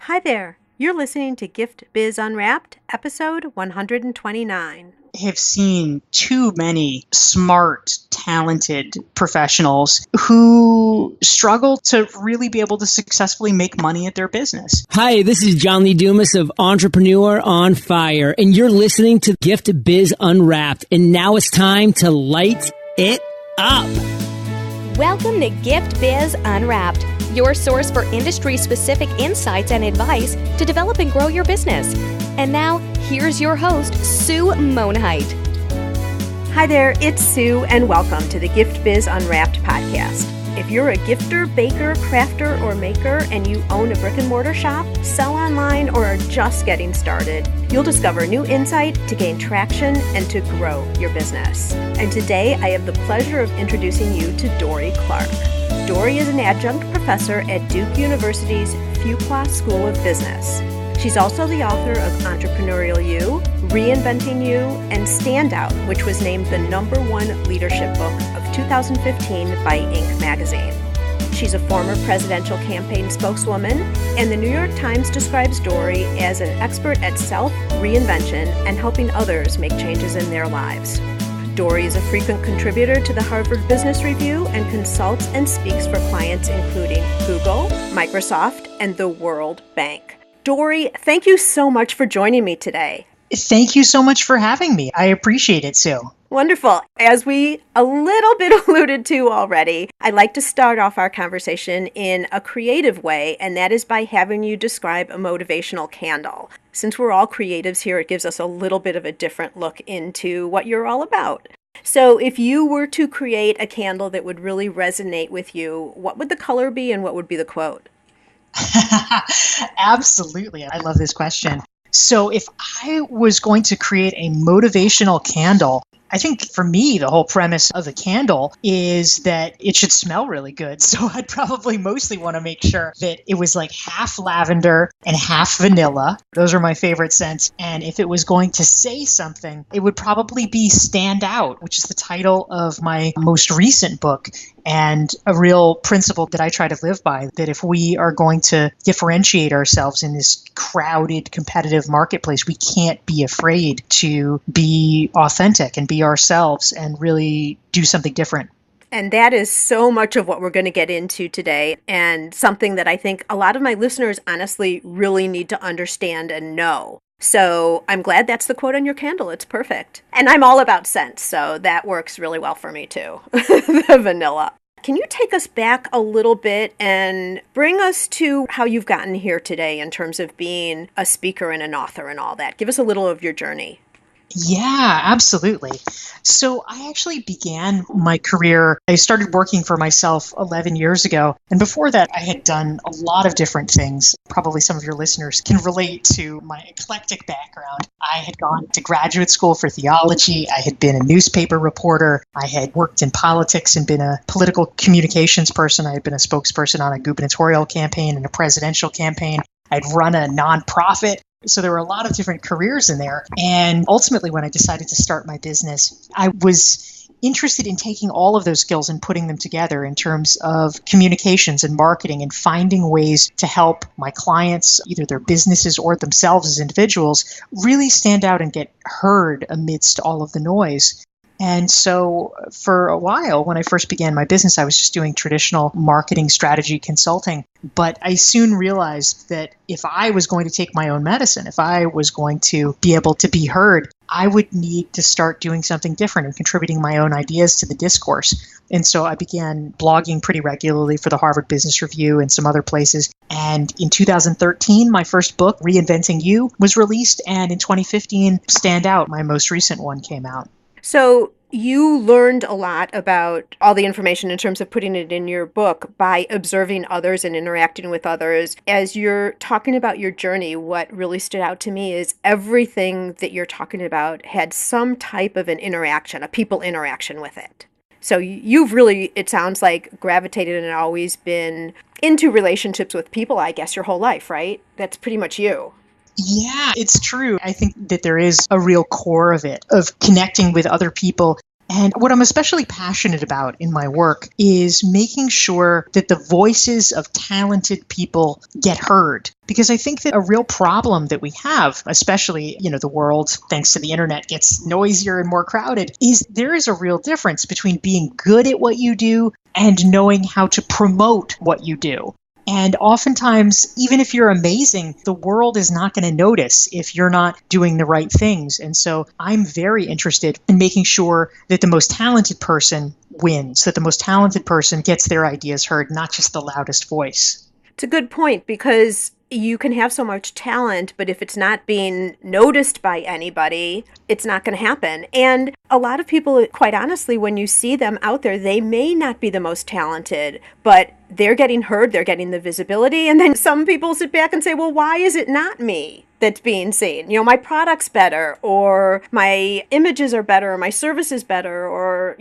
Hi there. You're listening to Gift Biz Unwrapped, episode 129. Have seen too many smart, talented professionals who struggle to really be able to successfully make money at their business. Hi, this is John Lee Dumas of Entrepreneur on Fire, and you're listening to Gift Biz Unwrapped. And now it's time to light it up. Welcome to Gift Biz Unwrapped, your source for industry-specific insights and advice to develop and grow your business. And now, here's your host, Sue Monheit. Hi there, it's Sue, and welcome to the Gift Biz Unwrapped podcast. If you're a gifter, baker, crafter, or maker, and you own a brick and mortar shop, sell online, or are just getting started, you'll discover new insight to gain traction and to grow your business. And today, I have the pleasure of introducing you to Dorie Clark. Dorie is an adjunct professor at Duke University's Fuqua School of Business. She's also the author of Entrepreneurial You, Reinventing You, and Standout, which was named the #1 leadership book of 2015 by Inc. magazine. She's a former presidential campaign spokeswoman, and the New York Times describes Dorie as an expert at self-reinvention and helping others make changes in their lives. Dorie is a frequent contributor to the Harvard Business Review and consults and speaks for clients including Google, Microsoft, and the World Bank. Dorie, thank you so much for joining me today. Thank you so much for having me. I appreciate it, Sue. Wonderful. As we a little bit alluded to already, I'd like to start off our conversation in a creative way, and that is by having you describe a motivational candle. Since we're all creatives here, it gives us a little bit of a different look into what you're all about. So if you were to create a candle that would really resonate with you, what would the color be and what would be the quote? Absolutely. I love this question. So if I was going to create a motivational candle, I think for me, the whole premise of the candle is that it should smell really good. So I'd probably mostly want to make sure that it was like half lavender and half vanilla. Those are my favorite scents. And if it was going to say something, it would probably be Stand Out, which is the title of my most recent book. And a real principle that I try to live by, that if we are going to differentiate ourselves in this crowded, competitive marketplace, we can't be afraid to be authentic and be ourselves and really do something different. And that is so much of what we're going to get into today, and something that I think a lot of my listeners honestly really need to understand and know. So I'm glad that's the quote on your candle. It's perfect. And I'm all about scents, so that works really well for me too, the vanilla. Can you take us back a little bit and bring us to how you've gotten here today in terms of being a speaker and an author and all that? Give us a little of your journey. Yeah, absolutely. So I actually began my career, I started working for myself 11 years ago. And before that, I had done a lot of different things. Probably some of your listeners can relate to my eclectic background. I had gone to graduate school for theology. I had been a newspaper reporter. I had worked in politics and been a political communications person. I had been a spokesperson on a gubernatorial campaign and a presidential campaign. I'd run a nonprofit. So there were a lot of different careers in there. And ultimately, when I decided to start my business, I was interested in taking all of those skills and putting them together in terms of communications and marketing and finding ways to help my clients, either their businesses or themselves as individuals, really stand out and get heard amidst all of the noise. And so for a while, when I first began my business, I was just doing traditional marketing strategy consulting. But I soon realized that if I was going to take my own medicine, if I was going to be able to be heard, I would need to start doing something different and contributing my own ideas to the discourse. And so I began blogging pretty regularly for the Harvard Business Review and some other places. And in 2013, my first book, Reinventing You, was released. And in 2015, Stand Out, my most recent one, came out. So you learned a lot about all the information in terms of putting it in your book by observing others and interacting with others. As you're talking about your journey, what really stood out to me is everything that you're talking about had some type of an interaction, a people interaction with it. So you've really, it sounds like, gravitated and always been into relationships with people, I guess, your whole life, right? That's pretty much you. Yeah, it's true. I think that there is a real core of it, of connecting with other people And what I'm especially passionate about in my work is making sure that the voices of talented people get heard. Because I think that a real problem that we have, especially, the world, thanks to the internet, gets noisier and more crowded, is there is a real difference between being good at what you do and knowing how to promote what you do. And oftentimes, even if you're amazing, the world is not going to notice if you're not doing the right things. And so I'm very interested in making sure that the most talented person wins, that the most talented person gets their ideas heard, not just the loudest voice. It's a good point, because you can have so much talent, but if it's not being noticed by anybody, it's not going to happen. And a lot of people, quite honestly, when you see them out there, they may not be the most talented, but they're getting heard, they're getting the visibility. And then some people sit back and say, well, why is it not me that's being seen? My product's better, or my images are better, or my service is better, or,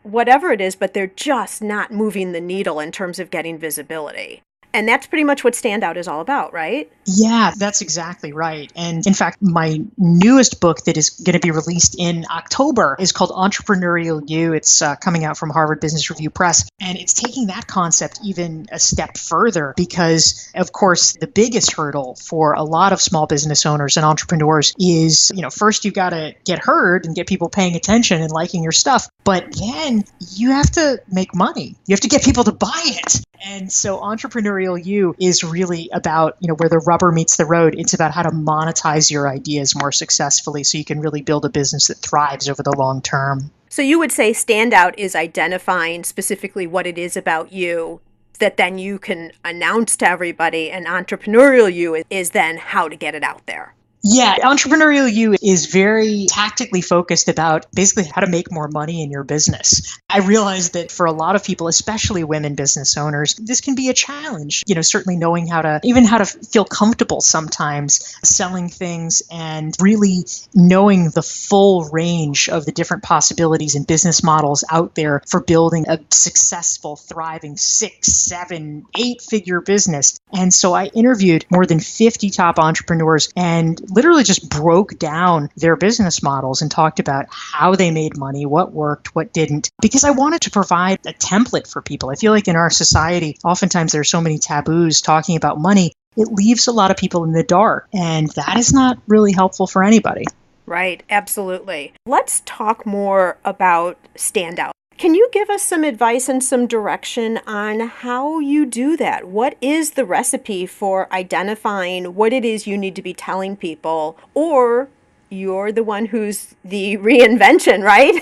whatever it is, but they're just not moving the needle in terms of getting visibility. And that's pretty much what Standout is all about, right? Yeah, that's exactly right. And in fact, my newest book that is going to be released in October is called Entrepreneurial You. It's coming out from Harvard Business Review Press. And it's taking that concept even a step further because, of course, the biggest hurdle for a lot of small business owners and entrepreneurs is, first you got to get heard and get people paying attention and liking your stuff. But then you have to make money. You have to get people to buy it. And so Entrepreneurial You is really about, where the rubber meets the road. It's about how to monetize your ideas more successfully so you can really build a business that thrives over the long term. So you would say Standout is identifying specifically what it is about you that then you can announce to everybody, and Entrepreneurial You is then how to get it out there. Yeah, Entrepreneurial You is very tactically focused about basically how to make more money in your business. I realize that for a lot of people, especially women business owners, this can be a challenge. Certainly knowing how to feel comfortable sometimes selling things and really knowing the full range of the different possibilities and business models out there for building a successful, thriving 6, 7, 8-figure business. And so I interviewed more than 50 top entrepreneurs and literally just broke down their business models and talked about how they made money, what worked, what didn't, because I wanted to provide a template for people. I feel like in our society, oftentimes there are so many taboos talking about money, it leaves a lot of people in the dark, and that is not really helpful for anybody. Right, absolutely. Let's talk more about Standout. Can you give us some advice and some direction on how you do that? What is the recipe for identifying what it is you need to be telling people? Or you're the one who's the reinvention, right?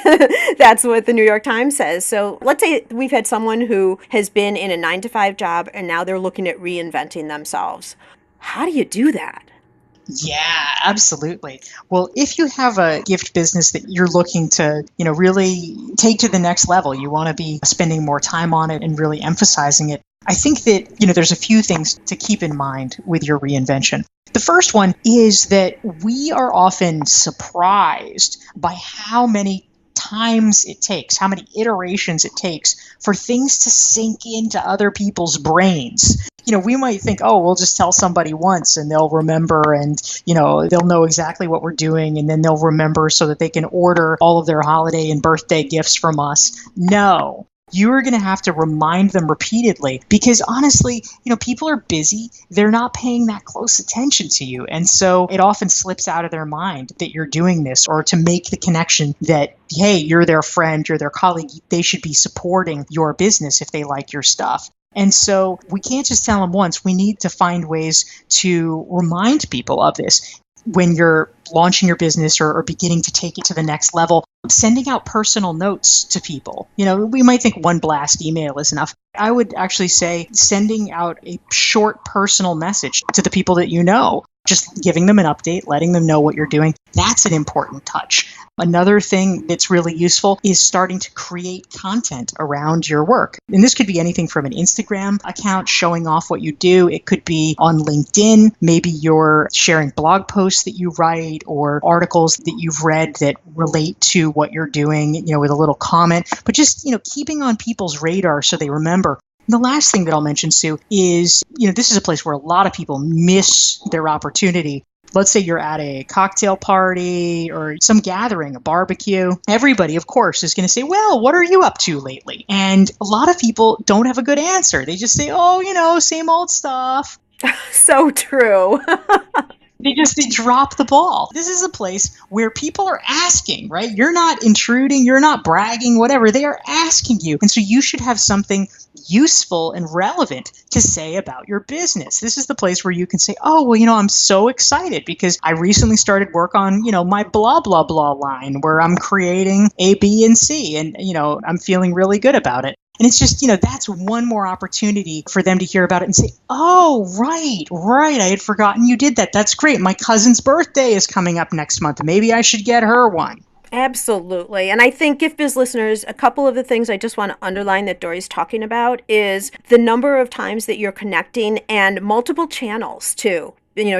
That's what the New York Times says. So let's say we've had someone who has been in a 9-to-5 job and now they're looking at reinventing themselves. How do you do that? Yeah, absolutely. Well, if you have a gift business that you're looking to, really take to the next level, you want to be spending more time on it and really emphasizing it. I think that, there's a few things to keep in mind with your reinvention. The first one is that we are often surprised by how many times it takes, how many iterations it takes for things to sink into other people's brains. We might think, oh, we'll just tell somebody once and they'll remember and, they'll know exactly what we're doing and then they'll remember so that they can order all of their holiday and birthday gifts from us. No. You're going to have to remind them repeatedly because honestly, people are busy. They're not paying that close attention to you. And so it often slips out of their mind that you're doing this, or to make the connection that, hey, you're their friend, you're their colleague. They should be supporting your business if they like your stuff. And so we can't just tell them once. We need to find ways to remind people of this. When you're launching your business or beginning to take it to the next level, sending out personal notes to people. We might think one blast email is enough. I would actually say sending out a short personal message to the people that you know, just giving them an update, letting them know what you're doing. That's an important touch. Another thing that's really useful is starting to create content around your work. And this could be anything from an Instagram account showing off what you do. It could be on LinkedIn. Maybe you're sharing blog posts that you write or articles that you've read that relate to what you're doing, with a little comment. But just, keeping on people's radar so they remember. And the last thing that I'll mention, Sue, is, this is a place where a lot of people miss their opportunity. let's say you're at a cocktail party or some gathering, a barbecue. Everybody, of course, is going to say, well, what are you up to lately? And a lot of people don't have a good answer. They just say, oh, same old stuff. So true. They drop the ball. This is a place where people are asking, right? You're not intruding, you're not bragging, whatever. They are asking you. And so you should have something useful and relevant to say about your business. This is the place where you can say, oh, well, I'm so excited because I recently started work on, my blah, blah, blah line where I'm creating A, B, and C. And, I'm feeling really good about it. And it's just, that's one more opportunity for them to hear about it and say, oh, right. I had forgotten you did that. That's great. My cousin's birthday is coming up next month. Maybe I should get her one. Absolutely. And I think Gift Biz listeners, a couple of the things I just want to underline that Dorie's talking about is the number of times that you're connecting and multiple channels too.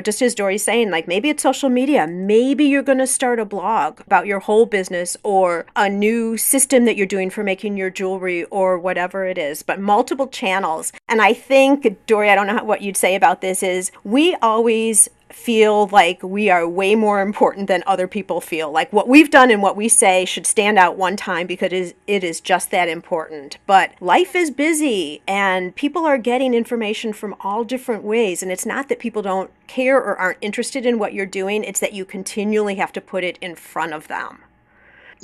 Just as Dorie's saying, like maybe it's social media, maybe you're going to start a blog about your whole business or a new system that you're doing for making your jewelry or whatever it is, but multiple channels. And I think, Dorie, I don't know what you'd say about this is we always feel like we are way more important than other people feel. Like what we've done and what we say should stand out one time because it is just that important. But life is busy and people are getting information from all different ways. And it's not that people don't care or aren't interested in what you're doing. It's that you continually have to put it in front of them.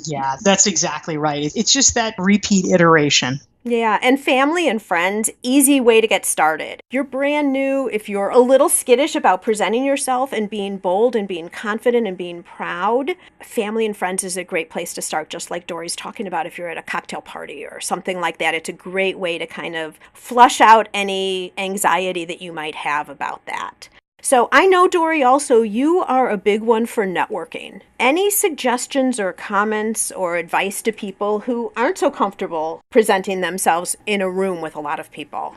Yeah, that's exactly right. It's just that repeat iteration. Yeah, and family and friends, easy way to get started. You're brand new. If you're a little skittish about presenting yourself and being bold and being confident and being proud, family and friends is a great place to start, just like Dorie's talking about if you're at a cocktail party or something like that. It's a great way to kind of flush out any anxiety that you might have about that. So I know, Dorie, also you are a big one for networking. Any suggestions or comments or advice to people who aren't so comfortable presenting themselves in a room with a lot of people?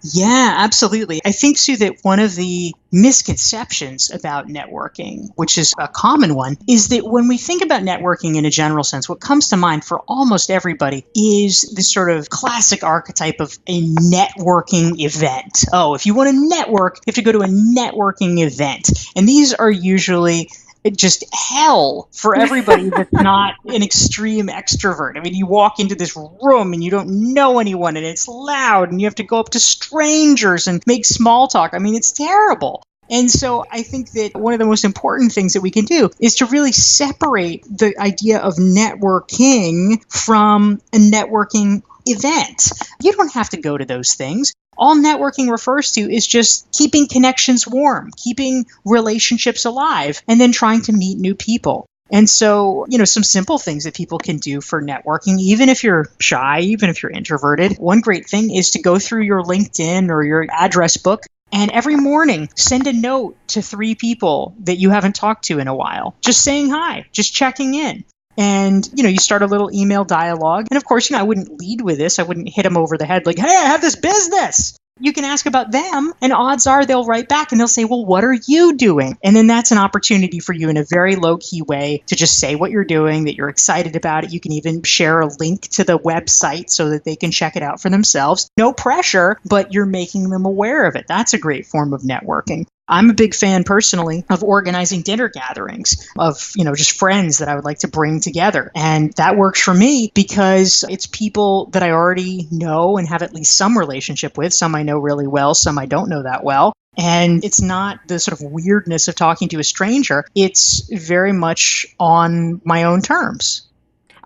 Yeah, absolutely. I think, Sue, that one of the misconceptions about networking, which is a common one, is that when we think about networking in a general sense, what comes to mind for almost everybody is this sort of classic archetype of a networking event. Oh, if you want to network, you have to go to a networking event. And these are usually just hell for everybody that's not an extreme extrovert. I mean, you walk into this room and you don't know anyone and it's loud and you have to go up to strangers and make small talk. I mean, it's terrible. And so I think that one of the most important things that we can do is to really separate the idea of networking from a networking event. You don't have to go to those things. All networking refers to is just keeping connections warm, keeping relationships alive, and then trying to meet new people. And so, some simple things that people can do for networking, even if you're shy, even if you're introverted. One great thing is to go through your LinkedIn or your address book and every morning send a note to 3 people that you haven't talked to in a while, just saying hi, just checking in. And, you start a little email dialogue. And of course, I wouldn't lead with this. I wouldn't hit them over the head like, hey, I have this business. You can ask about them, and odds are they'll write back and they'll say, well, what are you doing? And then that's an opportunity for you in a very low-key way to just say what you're doing, that you're excited about it. You can even share a link to the website so that they can check it out for themselves. No pressure, but you're making them aware of it. That's a great form of networking. I'm a big fan personally of organizing dinner gatherings of, just friends that I would like to bring together. And that works for me because it's people that I already know and have at least some relationship with. Some I know really well, some I don't know that well. And it's not the sort of weirdness of talking to a stranger. It's very much on my own terms.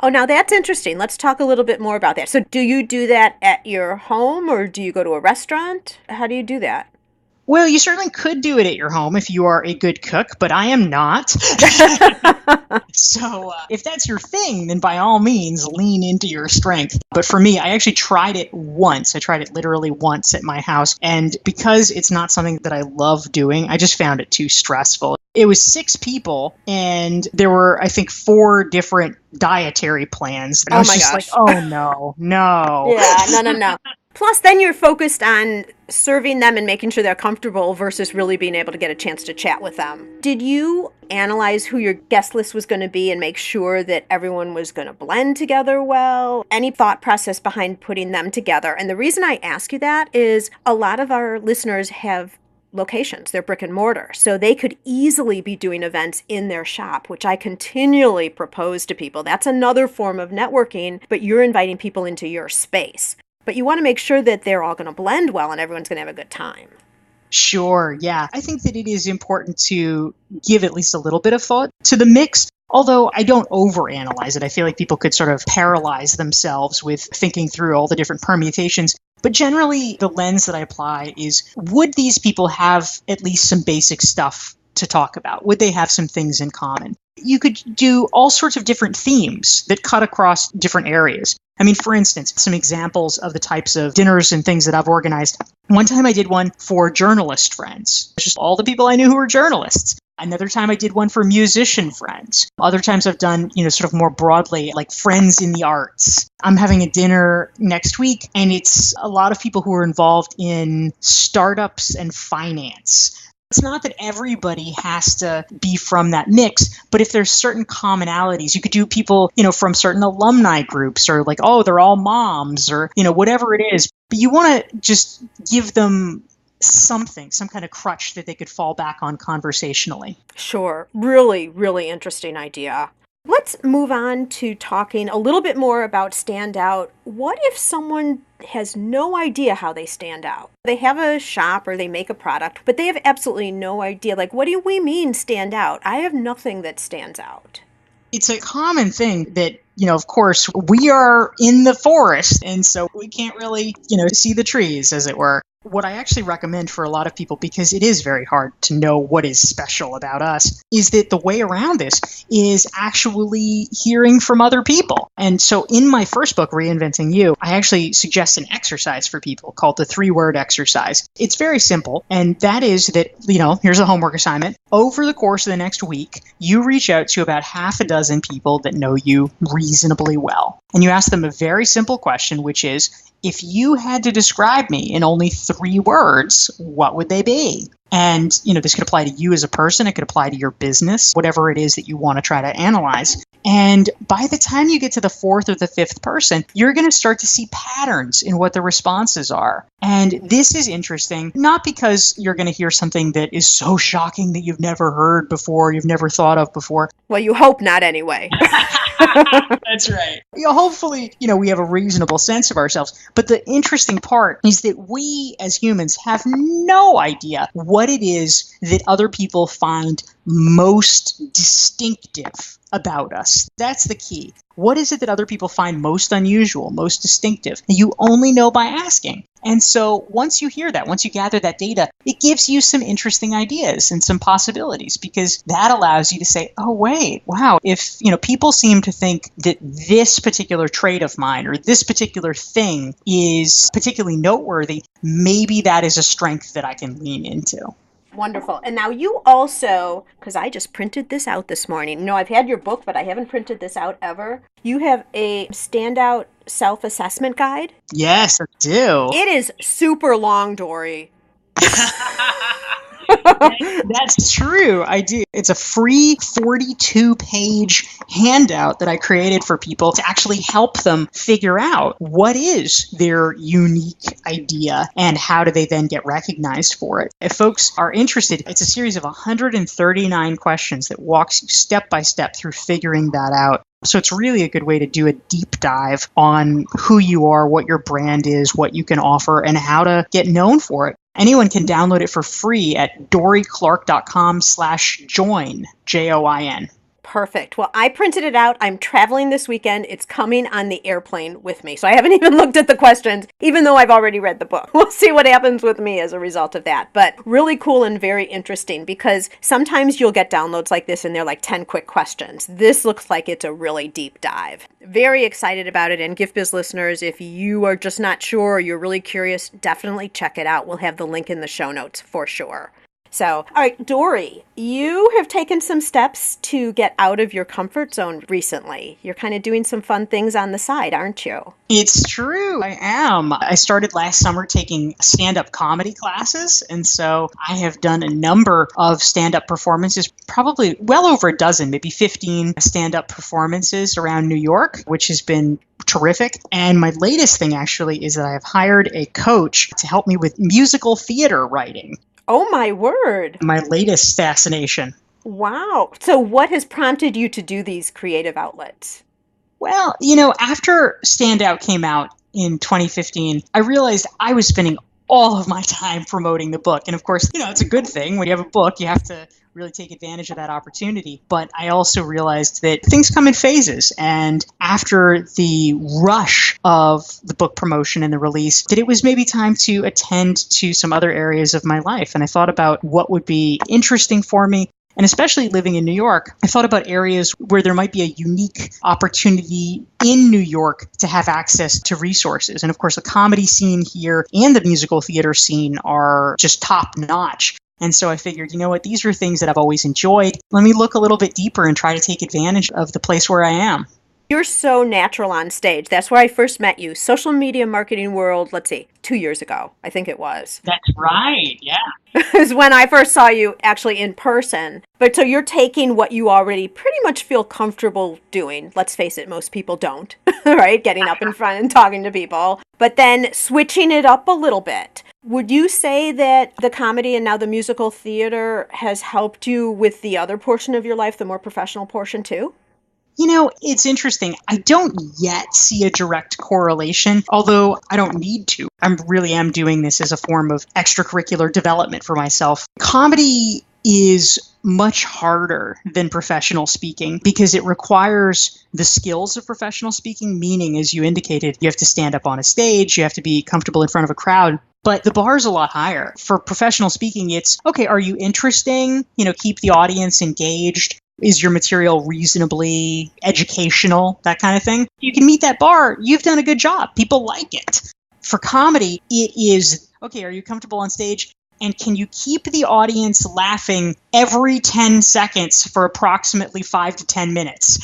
Oh, now that's interesting. Let's talk a little bit more about that. So do you do that at your home or do you go to a restaurant? How do you do that? Well, you certainly could do it at your home if you are a good cook, but I am not. So if that's your thing, then by all means, lean into your strength. But for me, I actually tried it once. I tried it literally once at my house. And because it's not something that I love doing, I just found it too stressful. It was 6 people, and there were, I think, 4 different dietary plans. And I was just like, oh, no. Yeah, no. Plus, then you're focused on serving them and making sure they're comfortable versus really being able to get a chance to chat with them. Did you analyze who your guest list was going to be and make sure that everyone was going to blend together well? Any thought process behind putting them together? And the reason I ask you that is a lot of our listeners have locations, their brick and mortar. So they could easily be doing events in their shop, which I continually propose to people. That's another form of networking, but you're inviting people into your space. But you want to make sure that they're all going to blend well and everyone's going to have a good time. Sure. Yeah. I think that it is important to give at least a little bit of thought to the mix. Although I don't overanalyze it. I feel like people could sort of paralyze themselves with thinking through all the different permutations. But generally, the lens that I apply is, would these people have at least some basic stuff to talk about? Would they have some things in common? You could do all sorts of different themes that cut across different areas. I mean, for instance, some examples of the types of dinners and things that I've organized. One time I did one for journalist friends, just all the people I knew who were journalists. Another time I did one for musician friends. Other times I've done, sort of more broadly, like friends in the arts. I'm having a dinner next week, and it's a lot of people who are involved in startups and finance. It's not that everybody has to be from that mix, but if there's certain commonalities, you could do people, from certain alumni groups, or like, oh, they're all moms, or, whatever it is. But you want to just give them something, some kind of crutch that they could fall back on conversationally. Sure. Really, really interesting idea. Let's move on to talking a little bit more about stand out. What if someone has no idea how they stand out? They have a shop or they make a product, but they have absolutely no idea. Like, what do we mean stand out? I have nothing that stands out. It's a common thing that, of course, we are in the forest, and so we can't really, see the trees, as it were. What I actually recommend for a lot of people, because it is very hard to know what is special about us, is that the way around this is actually hearing from other people. And so in my first book, Reinventing You, I actually suggest an exercise for people called the 3-word exercise. It's very simple, and that is that, here's a homework assignment. Over the course of the next week, you reach out to about half a dozen people that know you reasonably well. And you ask them a very simple question, which is, if you had to describe me in only 3 words, what would they be? And, this could apply to you as a person. It could apply to your business, whatever it is that you want to try to analyze. And by the time you get to the 4th or the 5th person, you're going to start to see patterns in what the responses are. And this is interesting, not because you're going to hear something that is so shocking that you've never heard before, you've never thought of before. Well, you hope not anyway. That's right. Hopefully, we have a reasonable sense of ourselves. But the interesting part is that we as humans have no idea what it is that other people find most distinctive about us. That's the key. What is it that other people find most unusual, most distinctive? And you only know by asking. And so once you hear that, once you gather that data, it gives you some interesting ideas and some possibilities, because that allows you to say, oh, wait, wow, if, people seem to think that this particular trait of mine or this particular thing is particularly noteworthy, maybe that is a strength that I can lean into. Wonderful. And now you also, because I just printed this out this morning. I've had your book, but I haven't printed this out ever. You have a standout self-assessment guide. Yes, I do. It is super long, Dorie. That's true. I do. It's a free 42-page handout that I created for people to actually help them figure out what is their unique idea and how do they then get recognized for it. If folks are interested, it's a series of 139 questions that walks you step by step through figuring that out. So it's really a good way to do a deep dive on who you are, what your brand is, what you can offer, and how to get known for it. Anyone can download it for free at DorieClark.com/join, JOIN. Perfect. Well, I printed it out. I'm traveling this weekend. It's coming on the airplane with me. So I haven't even looked at the questions, even though I've already read the book. We'll see what happens with me as a result of that. But really cool and very interesting, because sometimes you'll get downloads like this and they're like 10 quick questions. This looks like it's a really deep dive. Very excited about it. And Gift Biz listeners, if you are just not sure or you're really curious, definitely check it out. We'll have the link in the show notes for sure. So, all right, Dorie, you have taken some steps to get out of your comfort zone recently. You're kind of doing some fun things on the side, aren't you? It's true. I am. I started last summer taking stand-up comedy classes, and so I have done a number of stand-up performances, probably well over a dozen, maybe 15 stand-up performances around New York, which has been terrific. And my latest thing actually is that I have hired a coach to help me with musical theater writing. Oh, my word. My latest fascination. Wow. So what has prompted you to do these creative outlets? Well, after Standout came out in 2015, I realized I was spending all of my time promoting the book. And of course, it's a good thing. When you have a book, you have to really take advantage of that opportunity. But I also realized that things come in phases. And after the rush of the book promotion and the release, that it was maybe time to attend to some other areas of my life. And I thought about what would be interesting for me. And especially living in New York, I thought about areas where there might be a unique opportunity in New York to have access to resources. And of course, the comedy scene here and the musical theater scene are just top notch. And so I figured, these are things that I've always enjoyed. Let me look a little bit deeper and try to take advantage of the place where I am. You're so natural on stage. That's where I first met you. Social media marketing world, 2 years ago, I think it was. That's right, yeah. It was when I first saw you actually in person. But so you're taking what you already pretty much feel comfortable doing. Let's face it, most people don't, right? Getting up in front and talking to people. But then switching it up a little bit. Would you say that the comedy and now the musical theater has helped you with the other portion of your life, the more professional portion too? It's interesting. I don't yet see a direct correlation, although I don't need to. I really am doing this as a form of extracurricular development for myself. Comedy is much harder than professional speaking because it requires the skills of professional speaking, meaning, as you indicated, you have to stand up on a stage, you have to be comfortable in front of a crowd. But the bar is a lot higher. For professional speaking, it's, okay, are you interesting? Keep the audience engaged. Is your material reasonably educational? That kind of thing. You can meet that bar. You've done a good job. People like it. For comedy, it is, okay, are you comfortable on stage? And can you keep the audience laughing every 10 seconds for approximately 5 to 10 minutes?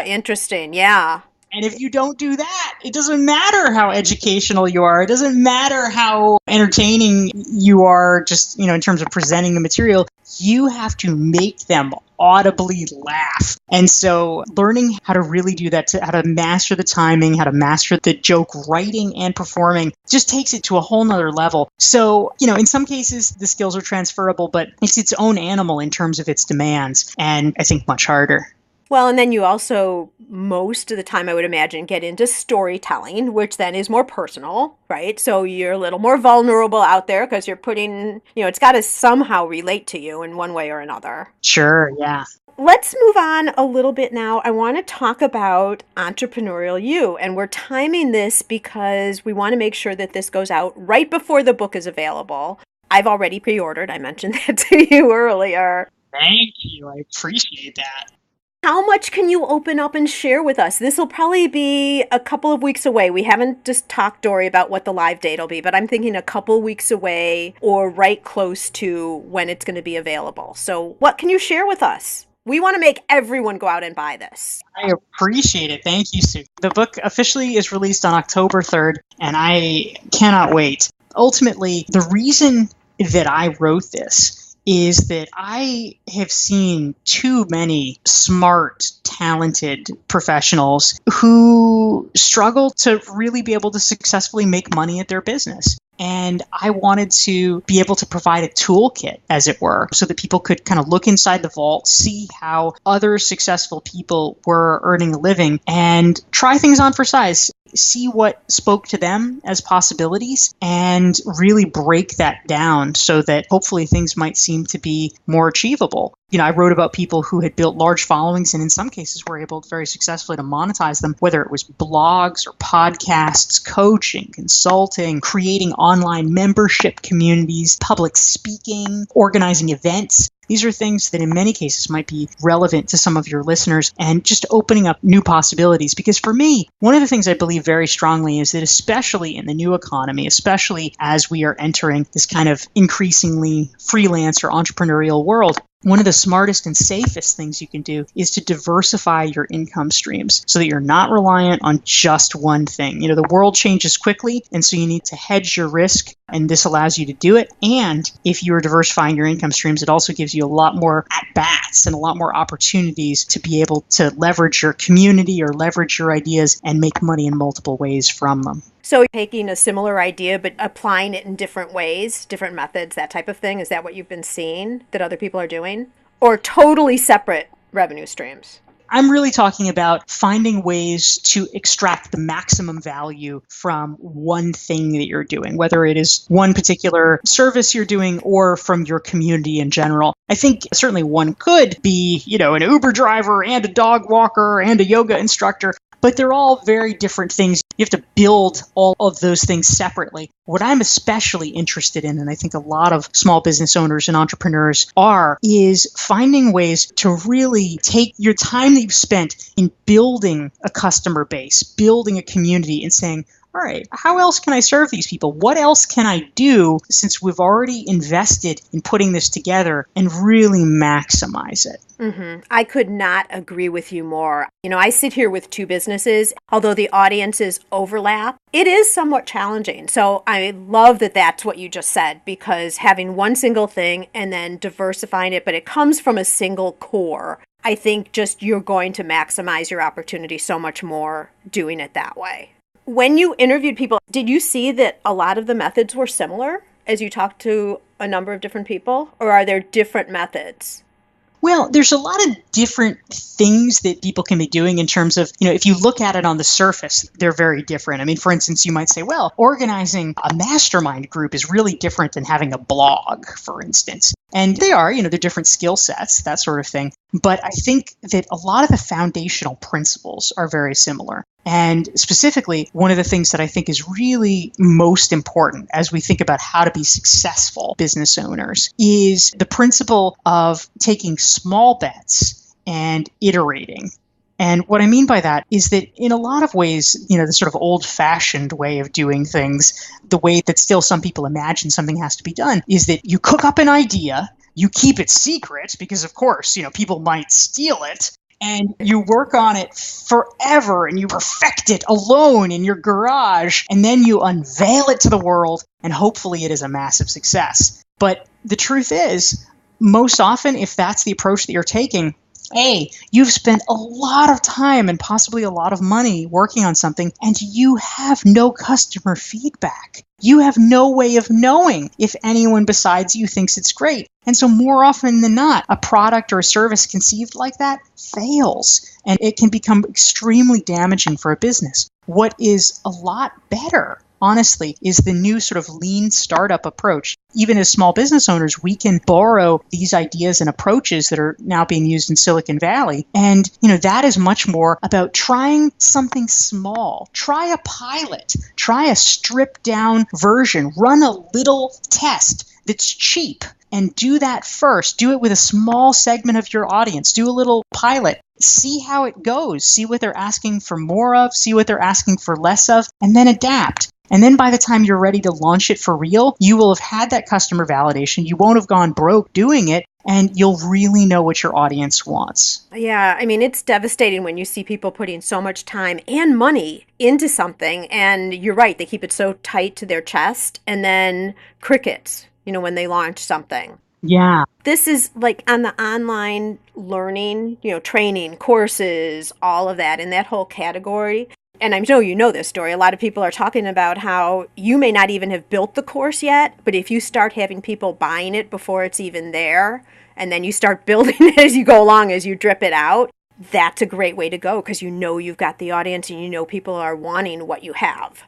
Interesting. Yeah. And if you don't do that, it doesn't matter how educational you are. It doesn't matter how entertaining you are just, in terms of presenting the material. You have to make them audibly laugh. And so learning how to really do that, how to master the timing, how to master the joke writing and performing just takes it to a whole nother level. So, in some cases, the skills are transferable, but it's its own animal in terms of its demands. And I think much harder. Well, and then you also, most of the time, I would imagine, get into storytelling, which then is more personal, right? So you're a little more vulnerable out there because you're putting, it's got to somehow relate to you in one way or another. Sure, yeah. Let's move on a little bit now. I want to talk about Entrepreneurial You, and we're timing this because we want to make sure that this goes out right before the book is available. I've already pre-ordered. I mentioned that to you earlier. Thank you. I appreciate that. How much can you open up and share with us? This will probably be a couple of weeks away. We haven't just talked, Dorie, about what the live date will be, but I'm thinking a couple weeks away or right close to when it's going to be available. So what can you share with us? We want to make everyone go out and buy this. I appreciate it. Thank you, Sue. The book officially is released on October 3rd, and I cannot wait. Ultimately, the reason that I wrote this is that I have seen too many smart, talented professionals who struggle to really be able to successfully make money at their business. And I wanted to be able to provide a toolkit, as it were, so that people could kind of look inside the vault, see how other successful people were earning a living, and try things on for size. See what spoke to them as possibilities and really break that down so that hopefully things might seem to be more achievable. I wrote about people who had built large followings and in some cases were able very successfully to monetize them, whether it was blogs or podcasts, coaching, consulting, creating online membership communities, public speaking, organizing events. These are things that in many cases might be relevant to some of your listeners and just opening up new possibilities. Because for me, one of the things I believe very strongly is that especially in the new economy, especially as we are entering this kind of increasingly freelance or entrepreneurial world, one of the smartest and safest things you can do is to diversify your income streams so that you're not reliant on just one thing. The world changes quickly, and so you need to hedge your risk, and this allows you to do it. And if you are diversifying your income streams, it also gives you a lot more at-bats and a lot more opportunities to be able to leverage your community or leverage your ideas and make money in multiple ways from them. So taking a similar idea, but applying it in different ways, different methods, that type of thing, is that what you've been seeing that other people are doing? Or totally separate revenue streams? I'm really talking about finding ways to extract the maximum value from one thing that you're doing, whether it is one particular service you're doing or from your community in general. I think certainly one could be, an Uber driver and a dog walker and a yoga instructor, but they're all very different things. You have to build all of those things separately. What I'm especially interested in, and I think a lot of small business owners and entrepreneurs are, is finding ways to really take your time that you've spent in building a customer base, building a community, and saying, all right, how else can I serve these people? What else can I do since we've already invested in putting this together, and really maximize it? Mm-hmm. I could not agree with you more. I sit here with two businesses. Although the audiences overlap, it is somewhat challenging. So I love that that's what you just said, because having one single thing and then diversifying it, but it comes from a single core. I think just you're going to maximize your opportunity so much more doing it that way. When you interviewed people, did you see that a lot of the methods were similar as you talked to a number of different people, or are there different methods? Well, there's a lot of different things that people can be doing in terms of, if you look at it on the surface, they're very different. I mean, for instance, you might say, well, organizing a mastermind group is really different than having a blog, for instance. And they are, they're different skill sets, that sort of thing. But I think that a lot of the foundational principles are very similar. And specifically, one of the things that I think is really most important as we think about how to be successful business owners is the principle of taking small bets and iterating. And what I mean by that is that in a lot of ways, the sort of old-fashioned way of doing things, the way that still some people imagine something has to be done, is that you cook up an idea, you keep it secret because, of course, people might steal it, and you work on it forever and you perfect it alone in your garage, and then you unveil it to the world, and hopefully it is a massive success. But the truth is, most often, if that's the approach that you're taking, you've spent a lot of time and possibly a lot of money working on something, and you have no customer feedback. You have no way of knowing if anyone besides you thinks it's great. And so more often than not, a product or a service conceived like that fails, and it can become extremely damaging for a business. What is a lot better, honestly, is the new sort of lean startup approach. Even as small business owners, we can borrow these ideas and approaches that are now being used in Silicon Valley. And, that is much more about trying something small. Try a pilot. Try a stripped down version. Run a little test that's cheap. And do that first. Do it with a small segment of your audience. Do a little pilot. See how it goes. See what they're asking for more of. See what they're asking for less of. And then adapt. And then by the time you're ready to launch it for real, you will have had that customer validation. You won't have gone broke doing it, and you'll really know what your audience wants. Yeah, I mean, it's devastating when you see people putting so much time and money into something, and you're right, they keep it so tight to their chest, and then crickets, when they launch something. Yeah. This is like on the online learning, training, courses, all of that in that whole category. And I know you know this story. A lot of people are talking about how you may not even have built the course yet, but if you start having people buying it before it's even there, and then you start building it as you go along, as you drip it out, that's a great way to go because you've got the audience and people are wanting what you have.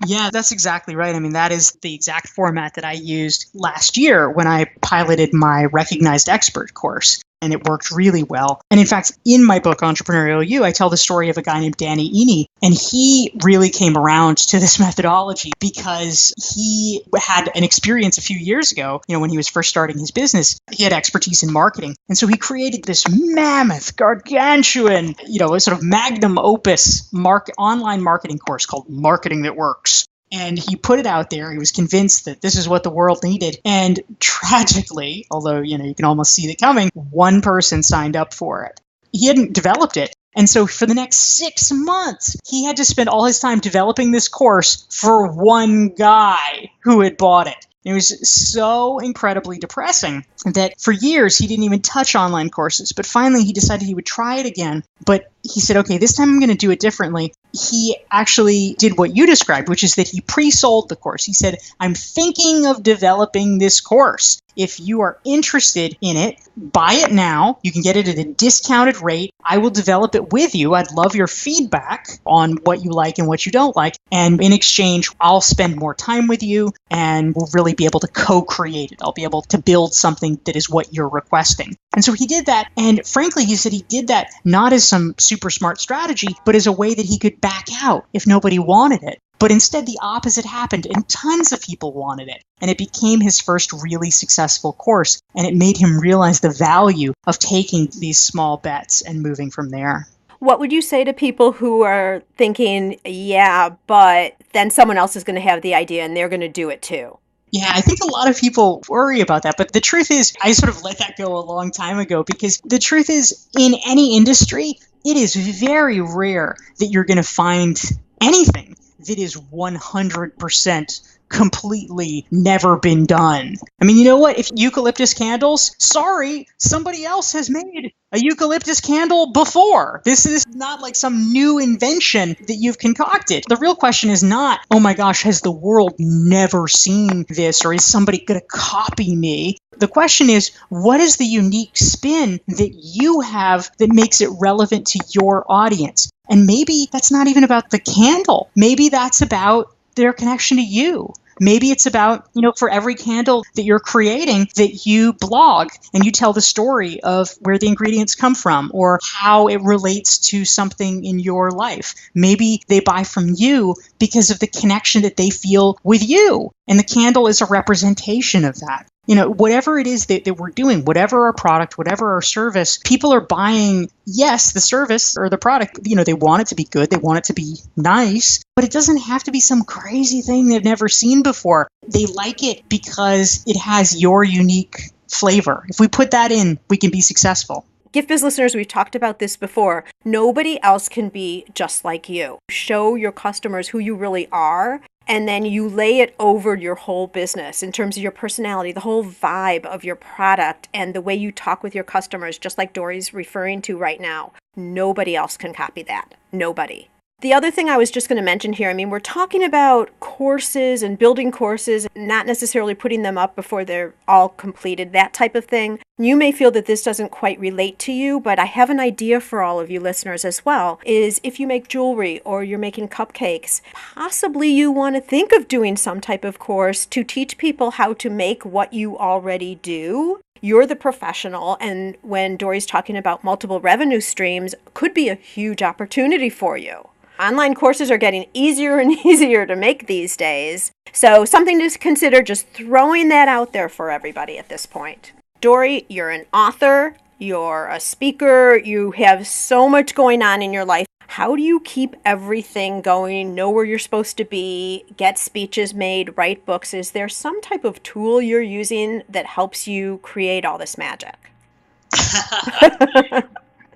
Yeah, that's exactly right. I mean, that is the exact format that I used last year when I piloted my Recognized Expert course. And it worked really well. And in fact, in my book, Entrepreneurial You, I tell the story of a guy named Danny Iny. And he really came around to this methodology because he had an experience a few years ago, when he was first starting his business. He had expertise in marketing. And so he created this mammoth, gargantuan, sort of magnum opus online marketing course called Marketing That Works. And he put it out there. He was convinced that this is what the world needed. And tragically, although, you can almost see it coming, one person signed up for it. He hadn't developed it. And so for the next 6 months, he had to spend all his time developing this course for one guy who had bought it. It was so incredibly depressing that for years he didn't even touch online courses. But finally he decided he would try it again. But he said, okay, this time I'm going to do it differently. He actually did what you described, which is that he pre-sold the course. He said, I'm thinking of developing this course. If you are interested in it, buy it now. You can get it at a discounted rate. I will develop it with you. I'd love your feedback on what you like and what you don't like. And in exchange, I'll spend more time with you and we'll really be able to co-create it. I'll be able to build something that is what you're requesting. And so he did that. And frankly, he said he did that not as some super smart strategy, but as a way that he could back out if nobody wanted it. But instead, the opposite happened, and tons of people wanted it. And it became his first really successful course, and it made him realize the value of taking these small bets and moving from there. What would you say to people who are thinking, yeah, but then someone else is going to have the idea and they're going to do it too? Yeah, I think a lot of people worry about that. But the truth is, I sort of let that go a long time ago, because the truth is, in any industry, it is very rare that you're going to find anything that is 100% completely never been done. I mean, you know what? If eucalyptus candles, sorry, somebody else has made a eucalyptus candle before. This is not like some new invention that you've concocted. The real question is not, oh my gosh, has the world never seen this, or is somebody going to copy me? The question is, what is the unique spin that you have that makes it relevant to your audience? And maybe that's not even about the candle. Maybe that's about their connection to you. Maybe it's about, for every candle that you're creating, that you blog and you tell the story of where the ingredients come from or how it relates to something in your life. Maybe they buy from you because of the connection that they feel with you. And the candle is a representation of that. Whatever it is that we're doing, whatever our product, whatever our service, people are buying, yes, the service or the product, they want it to be good. They want it to be nice, but it doesn't have to be some crazy thing they've never seen before. They like it because it has your unique flavor. If we put that in, we can be successful. Gift Biz listeners, we've talked about this before. Nobody else can be just like you. Show your customers who you really are, and then you lay it over your whole business in terms of your personality, the whole vibe of your product, and the way you talk with your customers, just like Dorie's referring to right now. Nobody else can copy that. Nobody. The other thing I was just going to mention here, we're talking about courses and building courses, not necessarily putting them up before they're all completed, that type of thing. You may feel that this doesn't quite relate to you, but I have an idea for all of you listeners as well, is if you make jewelry or you're making cupcakes, possibly you want to think of doing some type of course to teach people how to make what you already do. You're the professional, and when Dorie's talking about multiple revenue streams, could be a huge opportunity for you. Online courses are getting easier and easier to make these days. So something to consider, just throwing that out there for everybody at this point. Dorie, you're an author, you're a speaker, you have so much going on in your life. How do you keep everything going, know where you're supposed to be, get speeches made, write books? Is there some type of tool you're using that helps you create all this magic?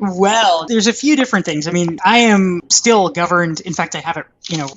Well, there's a few different things. I am still governed. In fact, I have it,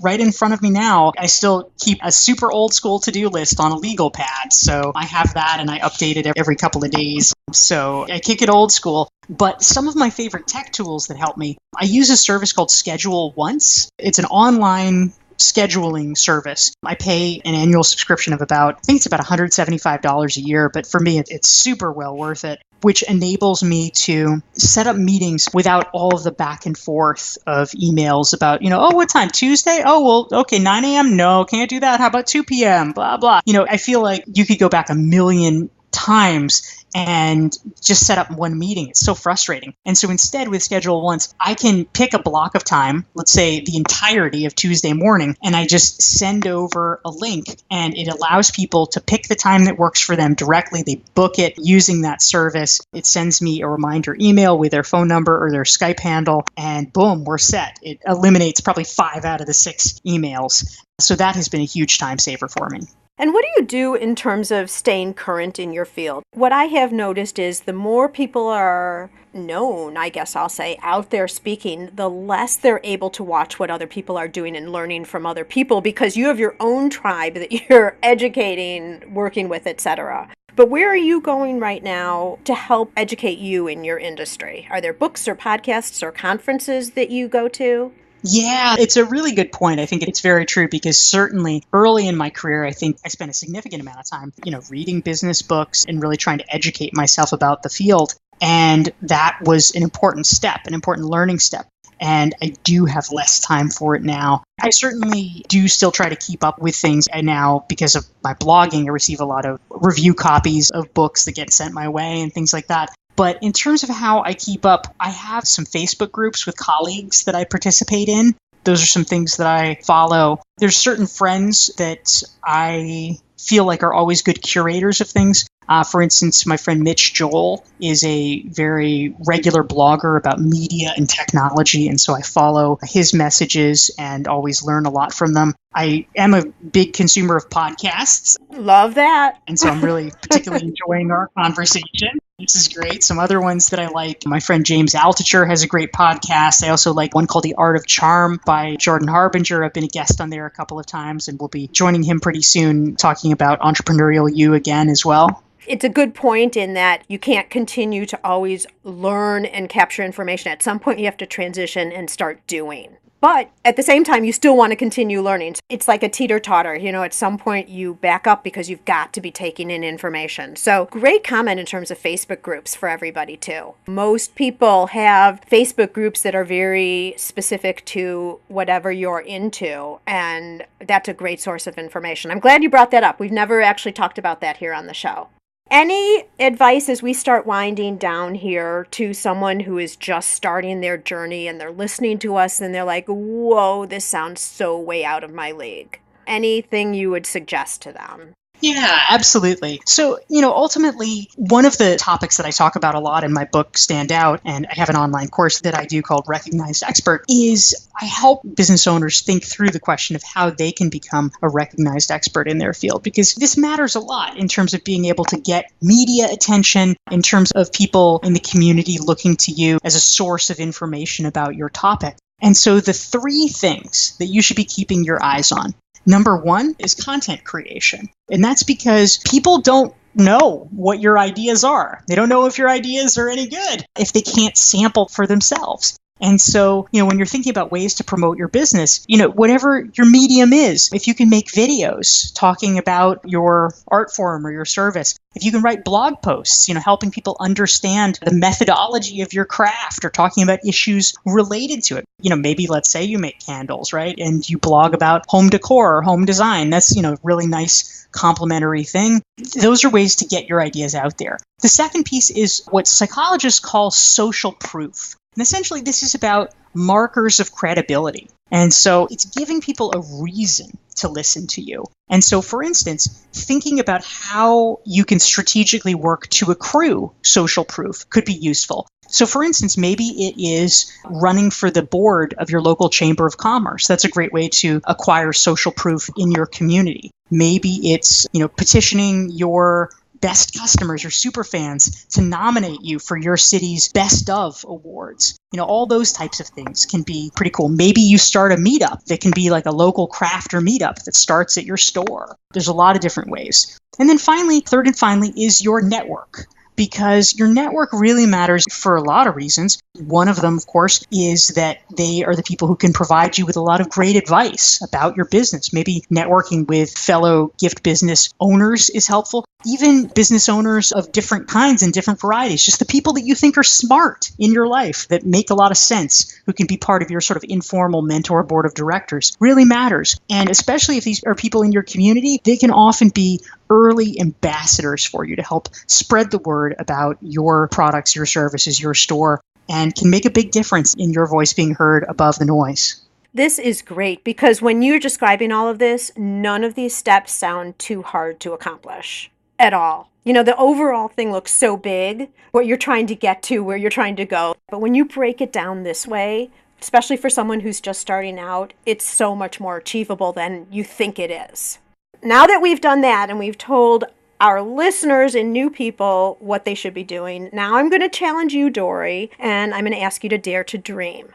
right in front of me now. I still keep a super old school to-do list on a legal pad. So I have that and I update it every couple of days. So I kick it old school. But some of my favorite tech tools that help me, I use a service called Schedule Once. It's an online scheduling service. I pay an annual subscription of I think it's about $175 a year, but for me, it's super well worth it, which enables me to set up meetings without all of the back and forth of emails about, oh, what time? Tuesday? Oh, well, okay, 9 a.m.? No, can't do that. How about 2 p.m.? Blah, blah. I feel like you could go back a million times and just set up one meeting. It's so frustrating. And so instead with Schedule Once, I can pick a block of time, let's say the entirety of Tuesday morning, and I just send over a link, and it allows people to pick the time that works for them directly. They book it using that service. It sends me a reminder email with their phone number or their Skype handle, and boom, we're set. It eliminates probably 5 out of the 6 emails. So that has been a huge time saver for me. And what do you do in terms of staying current in your field? What I have noticed is the more people are known, I guess I'll say, out there speaking, the less they're able to watch what other people are doing and learning from other people, because you have your own tribe that you're educating, working with, etc. But where are you going right now to help educate you in your industry? Are there books or podcasts or conferences that you go to? Yeah, it's a really good point. I think it's very true because certainly early in my career, I think I spent a significant amount of time, reading business books and really trying to educate myself about the field. And that was an important step, an important learning step. And I do have less time for it now. I certainly do still try to keep up with things. And now, because of my blogging, I receive a lot of review copies of books that get sent my way and things like that. But in terms of how I keep up, I have some Facebook groups with colleagues that I participate in. Those are some things that I follow. There's certain friends that I feel like are always good curators of things. For instance, my friend Mitch Joel is a very regular blogger about media and technology, and so I follow his messages and always learn a lot from them. I am a big consumer of podcasts. Love that. And so I'm really particularly enjoying our conversation. This is great. Some other ones that I like. My friend James Altucher has a great podcast. I also like one called The Art of Charm by Jordan Harbinger. I've been a guest on there a couple of times, and we'll be joining him pretty soon talking about Entrepreneurial You again as well. It's a good point in that you can't continue to always learn and capture information. At some point, you have to transition and start doing. But at the same time, you still want to continue learning. It's like a teeter-totter. At some point you back up because you've got to be taking in information. So great comment in terms of Facebook groups for everybody too. Most people have Facebook groups that are very specific to whatever you're into, and that's a great source of information. I'm glad you brought that up. We've never actually talked about that here on the show. Any advice as we start winding down here to someone who is just starting their journey and they're listening to us and they're like, whoa, this sounds so way out of my league? Anything you would suggest to them? Yeah, absolutely. So, ultimately, one of the topics that I talk about a lot in my book, Stand Out, and I have an online course that I do called Recognized Expert, is I help business owners think through the question of how they can become a recognized expert in their field, because this matters a lot in terms of being able to get media attention, in terms of people in the community looking to you as a source of information about your topic. And so the 3 things that you should be keeping your eyes on. Number 1 is content creation. And that's because people don't know what your ideas are. They don't know if your ideas are any good if they can't sample for themselves. And so, when you're thinking about ways to promote your business, whatever your medium is, if you can make videos talking about your art form or your service, if you can write blog posts, helping people understand the methodology of your craft or talking about issues related to it. Maybe let's say you make candles, right? And you blog about home decor or home design. That's, a really nice complementary thing. Those are ways to get your ideas out there. The second piece is what psychologists call social proof. And essentially, this is about markers of credibility. And so it's giving people a reason to listen to you. And so, for instance, thinking about how you can strategically work to accrue social proof could be useful. So, for instance, maybe it is running for the board of your local chamber of commerce. That's a great way to acquire social proof in your community. Maybe it's, petitioning your best customers or super fans to nominate you for your city's best of awards. All those types of things can be pretty cool. Maybe you start a meetup that can be like a local crafter meetup that starts at your store. There's a lot of different ways. And then finally, third and finally, is your network. Because your network really matters for a lot of reasons. One of them, of course, is that they are the people who can provide you with a lot of great advice about your business. Maybe networking with fellow gift business owners is helpful. even business owners of different kinds and different varieties, just the people that you think are smart in your life that make a lot of sense, who can be part of your sort of informal mentor board of directors, really matters. And especially if these are people in your community, they can often be early ambassadors for you to help spread the word about your products, your services, your store, and can make a big difference in your voice being heard above the noise. This is great because when you're describing all of this, none of these steps sound too hard to accomplish at all. You know, the overall thing looks so big, what you're trying to get to, where you're trying to go. But when you break it down this way, especially for someone who's just starting out, it's so much more achievable than you think it is. Now that we've done that and we've told our listeners and new people what they should be doing, now I'm going to challenge you, Dorie, and I'm going to ask you to dare to dream.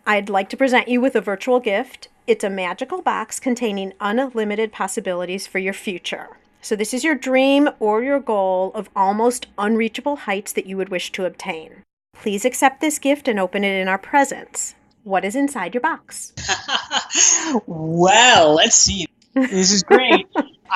I'd like to present you with a virtual gift. It's a magical box containing unlimited possibilities for your future. So this is your dream or your goal of almost unreachable heights that you would wish to obtain. Please accept this gift and open it in our presence. What is inside your box? Well, let's see. This is great.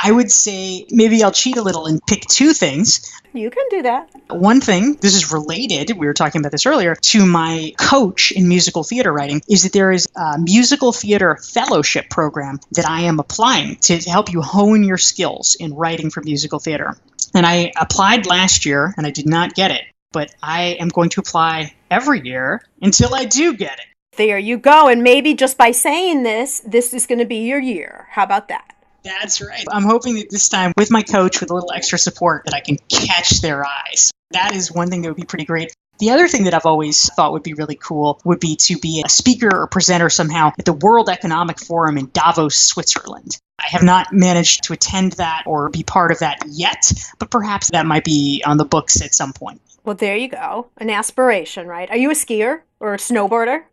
I would say maybe I'll cheat a little and pick two things. You can do that. One thing, this is related, we were talking about this earlier, to my coach in musical theater writing, is that there is a musical theater fellowship program that I am applying to help you hone your skills in writing for musical theater. And I applied last year and I did not get it, but I am going to apply every year until I do get it. There you go. And maybe just by saying this is going to be your year. How about that? That's right. I'm hoping that this time with my coach, with a little extra support, that I can catch their eyes. That is one thing that would be pretty great. The other thing that I've always thought would be really cool would be to be a speaker or presenter somehow at the World Economic Forum in Davos, Switzerland. I have not managed to attend that or be part of that yet, but perhaps that might be on the books at some point. Well, there you go. An aspiration, right? Are you a skier or a snowboarder?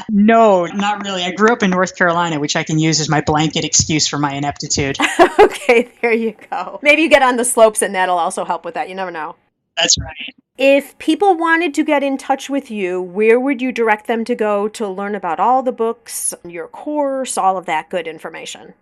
No, not really. I grew up in North Carolina, which I can use as my blanket excuse for my ineptitude. Okay, there you go. Maybe you get on the slopes and that'll also help with that. You never know. That's right. If people wanted to get in touch with you, where would you direct them to go to learn about all the books, your course, all of that good information?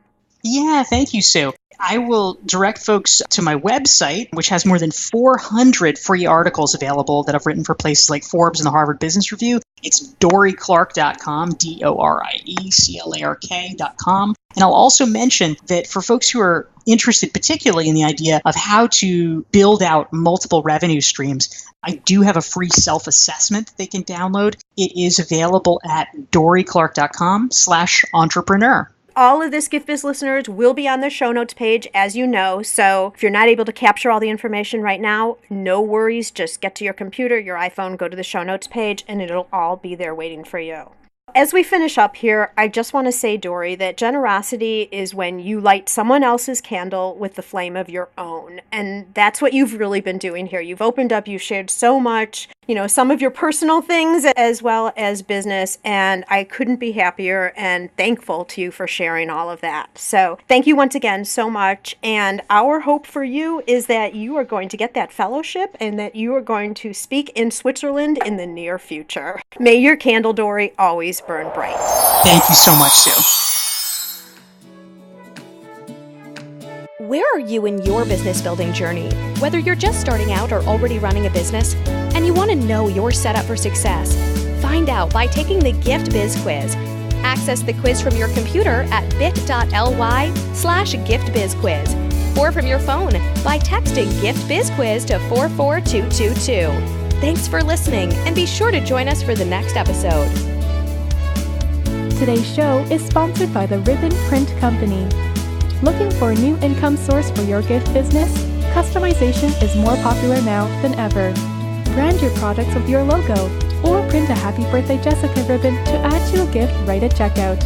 Yeah, thank you, Sue. I will direct folks to my website, which has more than 400 free articles available that I've written for places like Forbes and the Harvard Business Review. It's DorieClark.com, DorieClark.com. And I'll also mention that for folks who are interested particularly in the idea of how to build out multiple revenue streams, I do have a free self-assessment that they can download. It is available at DorieClark.com/entrepreneur. All of this Gift Biz listeners will be on the show notes page, as you know. So if you're not able to capture all the information right now, no worries. Just get to your computer, your iPhone, go to the show notes page, and it'll all be there waiting for you. As we finish up here, I just want to say, Dorie, that generosity is when you light someone else's candle with the flame of your own. And that's what you've really been doing here. You've opened up, you've shared so much, some of your personal things as well as business. And I couldn't be happier and thankful to you for sharing all of that. So thank you once again so much. And our hope for you is that you are going to get that fellowship and that you are going to speak in Switzerland in the near future. May your candle, Dorie, always burn bright. Thank you so much, Sue. Where are you in your business building journey? Whether you're just starting out or already running a business and you want to know you're set up for success, find out by taking the Gift Biz quiz. Access the quiz from your computer at bit.ly/giftbizquiz or from your phone by texting Gift Biz Quiz to 44222. Thanks for listening and be sure to join us for the next episode. Today's show is sponsored by the Ribbon Print Company. Looking for a new income source for your gift business? Customization is more popular now than ever. Brand your products with your logo or print a Happy Birthday Jessica ribbon to add to a gift right at checkout.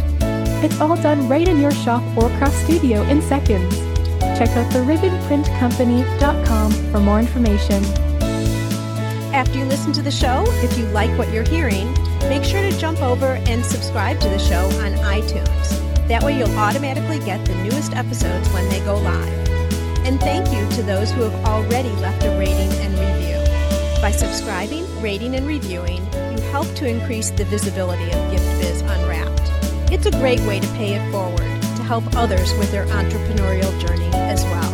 It's all done right in your shop or craft studio in seconds. Check out theribbonprintcompany.com for more information. After you listen to the show, if you like what you're hearing, make sure to jump over and subscribe to the show on iTunes. That way you'll automatically get the newest episodes when they go live. And thank you to those who have already left a rating and review. By subscribing, rating, and reviewing, you help to increase the visibility of Gift Biz Unwrapped. It's a great way to pay it forward to help others with their entrepreneurial journey as well.